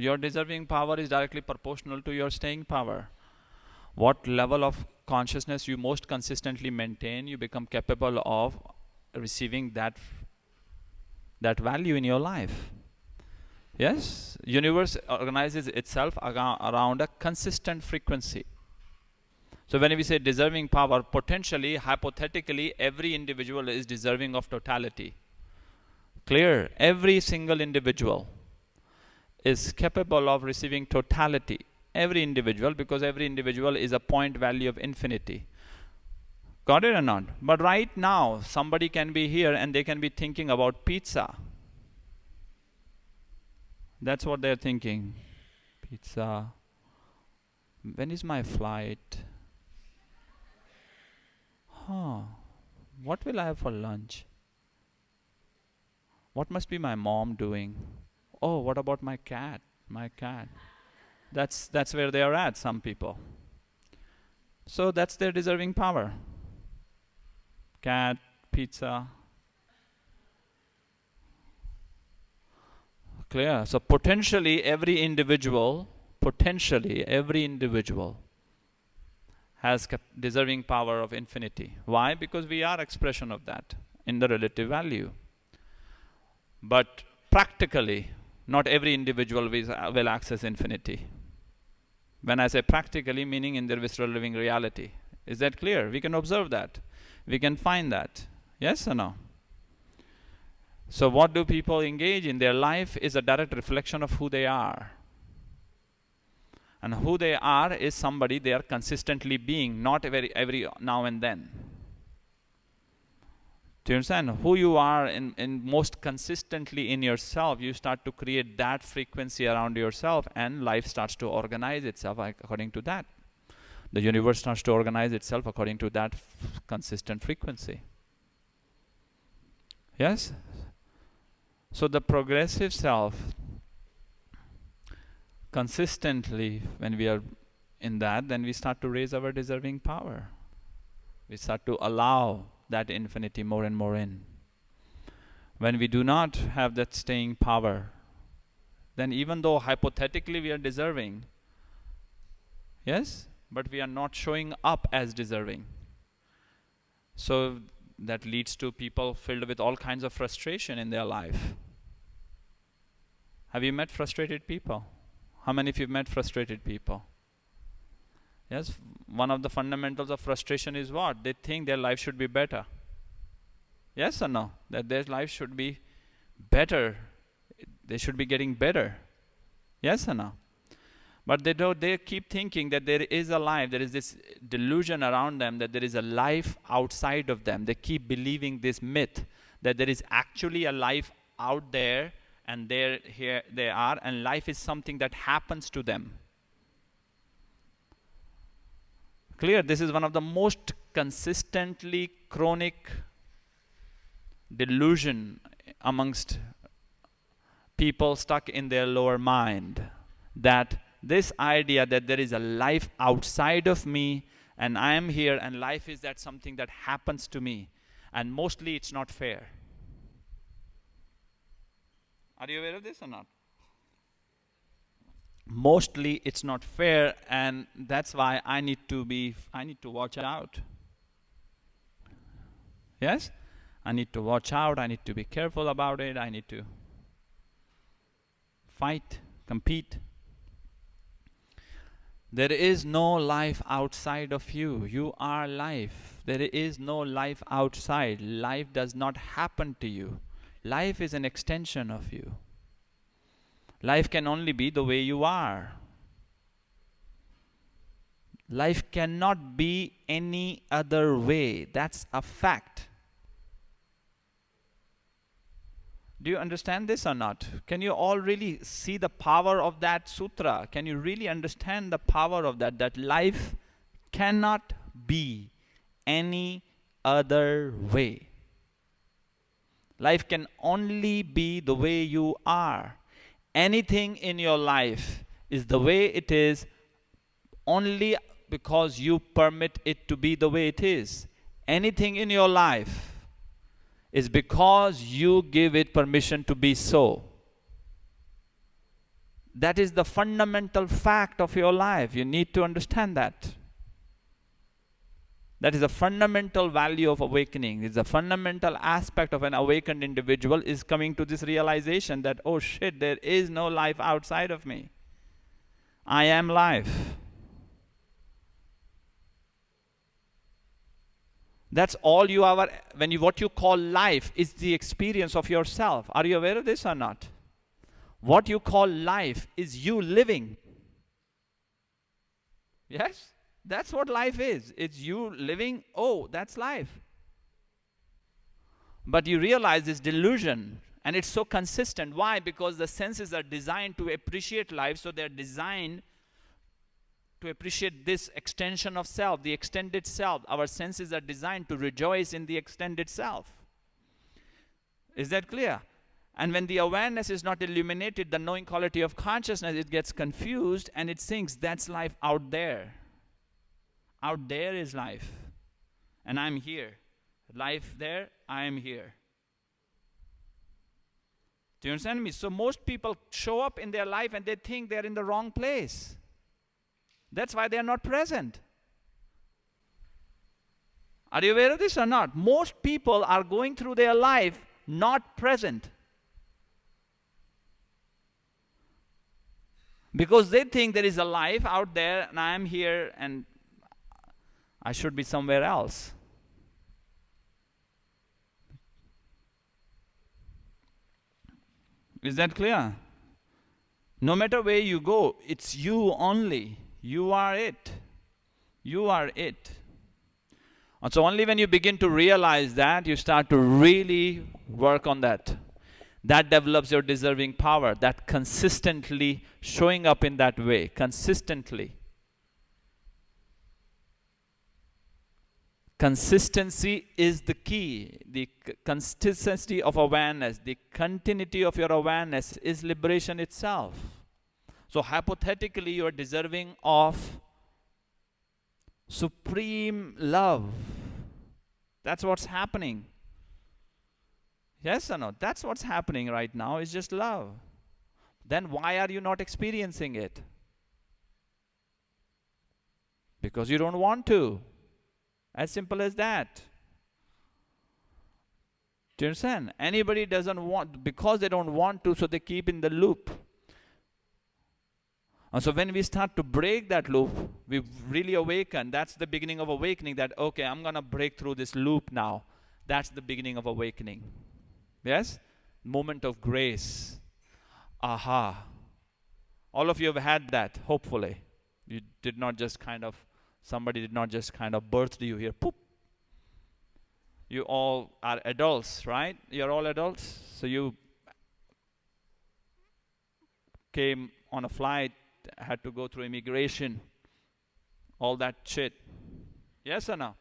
Your deserving power is directly proportional to your staying power. What level of consciousness you most consistently maintain, you become capable of receiving that value in your life. Yes, universe organizes itself around a consistent frequency. So when we say deserving power, potentially, hypothetically, every individual is deserving of totality. Clear? Every single individual is capable of receiving totality. Every individual, because every individual is a point value of infinity. Got it or not? But right now, somebody can be here and they can be thinking about pizza. That's what they're thinking. Pizza. When is my flight? What will I have for lunch? What must be my mom doing? Oh, what about my cat? My cat. That's where they are at, some people. So that's their deserving power. Cat, pizza. Clear? So potentially every individual has deserving power of infinity. Why? Because we are expression of that in the relative value. But practically, not every individual will access infinity. When I say practically, meaning in their visceral living reality. Is that clear? We can observe that. We can find that. Yes or no? So what do people engage in? Their life is a direct reflection of who they are. And who they are is somebody they are consistently being, not every now and then. Do you understand? Who you are in most consistently in yourself, you start to create that frequency around yourself, and life starts to organize itself according to that. The universe starts to organize itself according to that consistent frequency. Yes? So the progressive self, consistently, when we are in that, then we start to raise our deserving power. We start to allow that infinity more and more in. When we do not have that staying power, then even though hypothetically we are deserving, yes, but we are not showing up as deserving. So that leads to people filled with all kinds of frustration in their life. Have you met frustrated people? How many of you have met frustrated people? Yes, one of the fundamentals of frustration is what? They think their life should be better. Yes or no? That their life should be better. They should be getting better. Yes or no? But they keep thinking that there is a life, there is this delusion around them that there is a life outside of them. They keep believing this myth that there is actually a life out there, and here they are, and life is something that happens to them. Clear? This is one of the most consistently chronic delusion amongst people stuck in their lower mind, that this idea that there is a life outside of me and I am here and life is that something that happens to me, and mostly it's not fair. Are you aware of this or not? Mostly it's not fair, and that's why I need to watch out. Yes? I need to watch out, I need to be careful about it, I need to fight, compete. There is no life outside of you. You are life. There is no life outside. Life does not happen to you. Life is an extension of you. Life can only be the way you are. Life cannot be any other way. That's a fact. Do you understand this or not? Can you all really see the power of that sutra? Can you really understand the power of that? That life cannot be any other way. Life can only be the way you are. Anything in your life is the way it is only because you permit it to be the way it is. Anything in your life is because you give it permission to be so. That is the fundamental fact of your life. You need to understand that. That is a fundamental value of awakening. It's a fundamental aspect of an awakened individual is coming to this realization that, oh shit, there is no life outside of me. I am life. That's all you are. What you call life is the experience of yourself. Are you aware of this or not? What you call life is you living. Yes? That's what life is. It's you living. Oh, that's life. But you realize this delusion, and it's so consistent. Why? Because the senses are designed to appreciate life, so they're designed to appreciate this extension of self, the extended self. Our senses are designed to rejoice in the extended self. Is that clear? And when the awareness is not illuminated, the knowing quality of consciousness, it gets confused and it thinks that's life out there. Out there is life. And I'm here. Life there, I am here. Do you understand me? So most people show up in their life and they think they're in the wrong place. That's why they're not present. Are you aware of this or not? Most people are going through their life not present. Because they think there is a life out there and I am here and I should be somewhere else. Is that clear? No matter where you go, it's you only. You are it. You are it. And so only when you begin to realize that, you start to really work on that. That develops your deserving power, that consistently showing up in that way, consistently. Consistency is the key. The consistency of awareness, the continuity of your awareness is liberation itself. So hypothetically, you are deserving of supreme love. That's what's happening. Yes or no? That's what's happening right now, is just love. Then why are you not experiencing it? Because you don't want to. As simple as that. Do you understand? Anybody doesn't want, because they don't want to, so they keep in the loop. And so when we start to break that loop, we really awaken. That's the beginning of awakening, that, okay, I'm going to break through this loop now. That's the beginning of awakening. Yes? Moment of grace. Aha. All of you have had that, hopefully. You did not just somebody did not just birth you here. Poop. You all are adults, right? You're all adults. So you came on a flight, had to go through immigration, all that shit. Yes or no?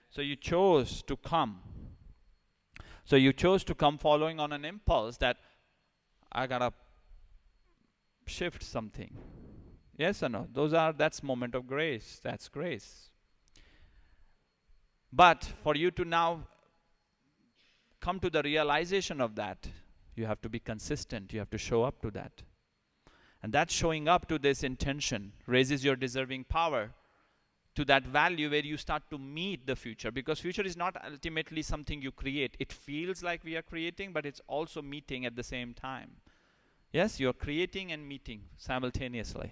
So you chose to come. So you chose to come following on an impulse that I gotta shift something. Yes or no? That's moment of grace. That's grace. But for you to now come to the realization of that, you have to be consistent. You have to show up to that. And that showing up to this intention raises your deserving power to that value where you start to meet the future. Because future is not ultimately something you create. It feels like we are creating, but it's also meeting at the same time. Yes, you're creating and meeting simultaneously.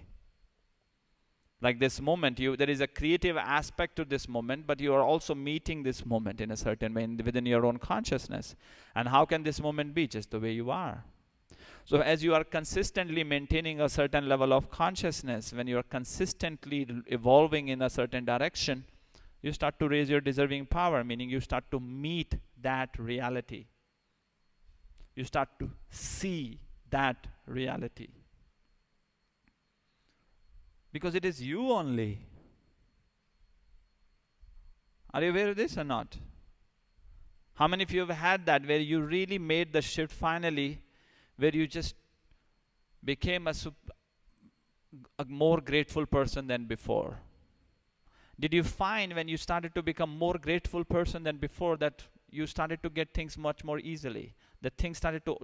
Like this moment, there is a creative aspect to this moment, but you are also meeting this moment in a certain way within your own consciousness. And how can this moment be? Just the way you are. So as you are consistently maintaining a certain level of consciousness, when you are consistently evolving in a certain direction, you start to raise your deserving power, meaning you start to meet that reality. You start to see that reality. Because it is you only. Are you aware of this or not? How many of you have had that where you really made the shift finally, where you just became a more grateful person than before? Did you find when you started to become more grateful person than before that you started to get things much more easily? That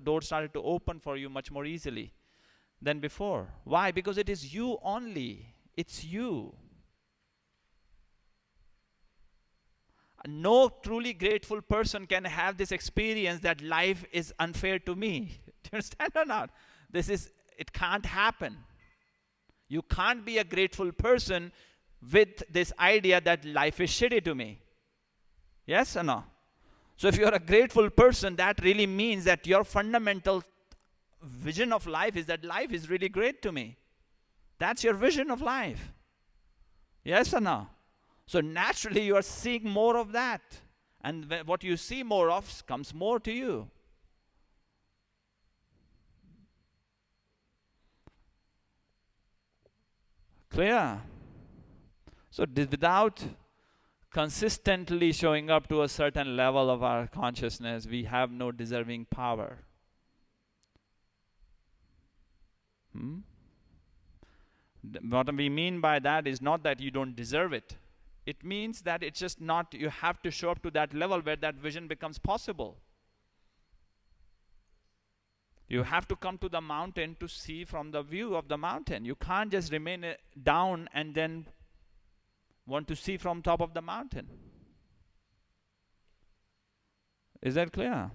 doors started to open for you much more easily? than before. Why? Because it is you only. It's you. No truly grateful person can have this experience that life is unfair to me. Do you understand or not? It can't happen. You can't be a grateful person with this idea that life is shitty to me. Yes or no? So if you're a grateful person, that really means that your fundamental vision of life is that life is really great to me. That's your vision of life. Yes or no? So naturally you are seeing more of that. And what you see more of comes more to you. Clear? So without consistently showing up to a certain level of our consciousness, we have no deserving power. What we mean by that is not that you don't deserve it. It means that it's just not, you have to show up to that level where that vision becomes possible. You have to come to the mountain to see from the view of the mountain. You can't just remain down and then want to see from top of the mountain. Is that clear?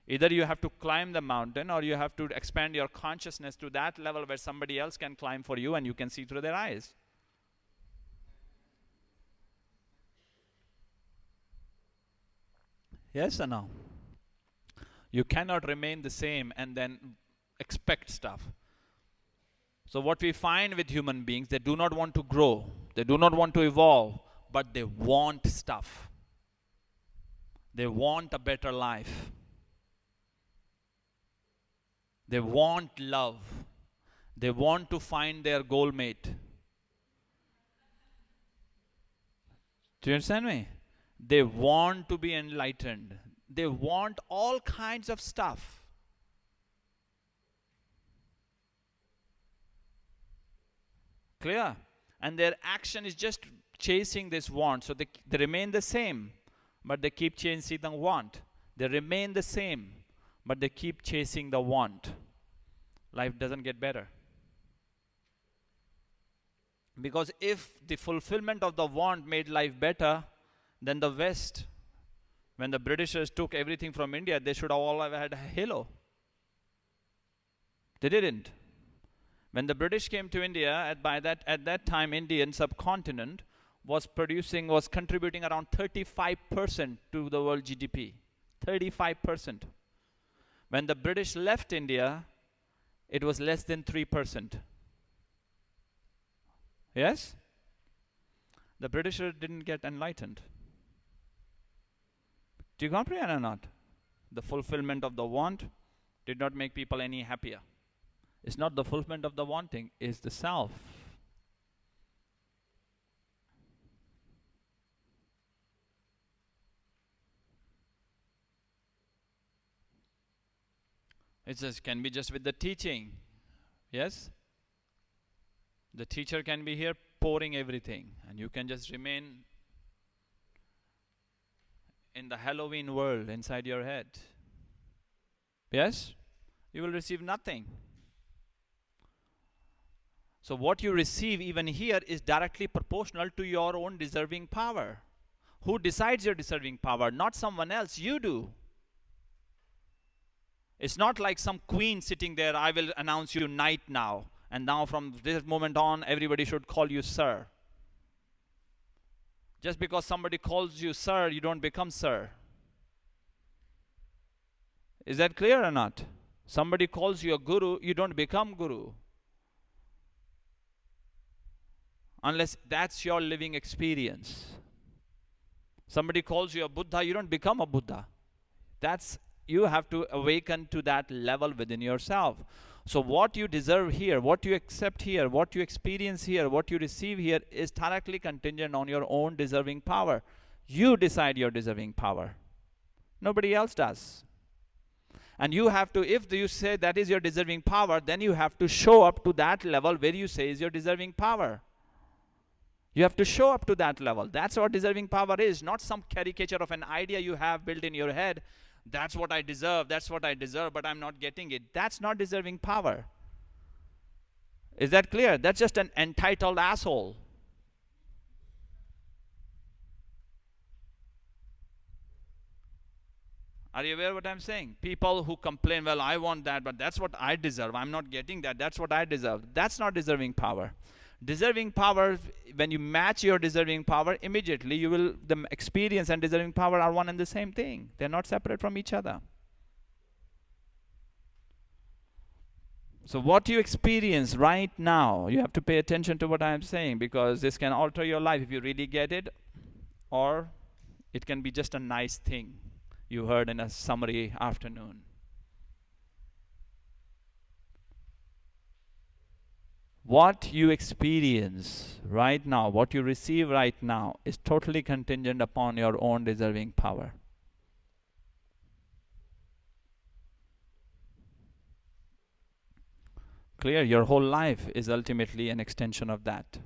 Either you have to climb the mountain or you have to expand your consciousness to that level where somebody else can climb for you and you can see through their eyes. Yes or no? You cannot remain the same and then expect stuff. So what we find with human beings, they do not want to grow. They do not want to evolve, but they want stuff. They want a better life. They want love. They want to find their goal mate. Do you understand me? They want to be enlightened. They want all kinds of stuff. Clear? And their action is just chasing this want. So they remain the same, but they keep chasing the want. They remain the same, but they keep chasing the want. Life doesn't get better. Because if the fulfillment of the want made life better, then the West, when the Britishers took everything from India, they should have all have had a halo. They didn't. When the British came to India, at that time, Indian subcontinent was contributing around 35% to the world GDP. 35%. When the British left India, it was less than 3%. Yes? The Britishers didn't get enlightened. Do you comprehend or not? The fulfillment of the want did not make people any happier. It's not the fulfillment of the wanting, it's the self. It just can be just with the teaching. Yes? The teacher can be here pouring everything, and you can just remain in the Halloween world inside your head. Yes? You will receive nothing. So what you receive even here is directly proportional to your own deserving power. Who decides your deserving power? Not someone else, you do. It's not like some queen sitting there, I will announce you knight now. And now from this moment on, everybody should call you sir. Just because somebody calls you sir, you don't become sir. Is that clear or not? Somebody calls you a guru, you don't become guru. Unless that's your living experience. Somebody calls you a Buddha, you don't become a Buddha. You have to awaken to that level within yourself. So what you deserve here, what you accept here, what you experience here, what you receive here is directly contingent on your own deserving power. You decide your deserving power. Nobody else does. And you have to, if you say that is your deserving power, then you have to show up to that level where you say is your deserving power. You have to show up to that level. That's what deserving power is, not some caricature of an idea you have built in your head. That's what I deserve, but I'm not getting it. That's not deserving power. Is that clear? That's just an entitled asshole. Are you aware of what I'm saying? People who complain, well, I want that, but that's what I deserve. I'm not getting that. That's what I deserve. That's not deserving power. Deserving power, when you match your deserving power, immediately you will, the experience and deserving power are one and the same thing. They're not separate from each other. So what you experience right now, you have to pay attention to what I'm saying, because this can alter your life if you really get it, or it can be just a nice thing you heard in a summary afternoon. What you experience right now, what you receive right now, is totally contingent upon your own deserving power. Clear? Your whole life is ultimately an extension of that.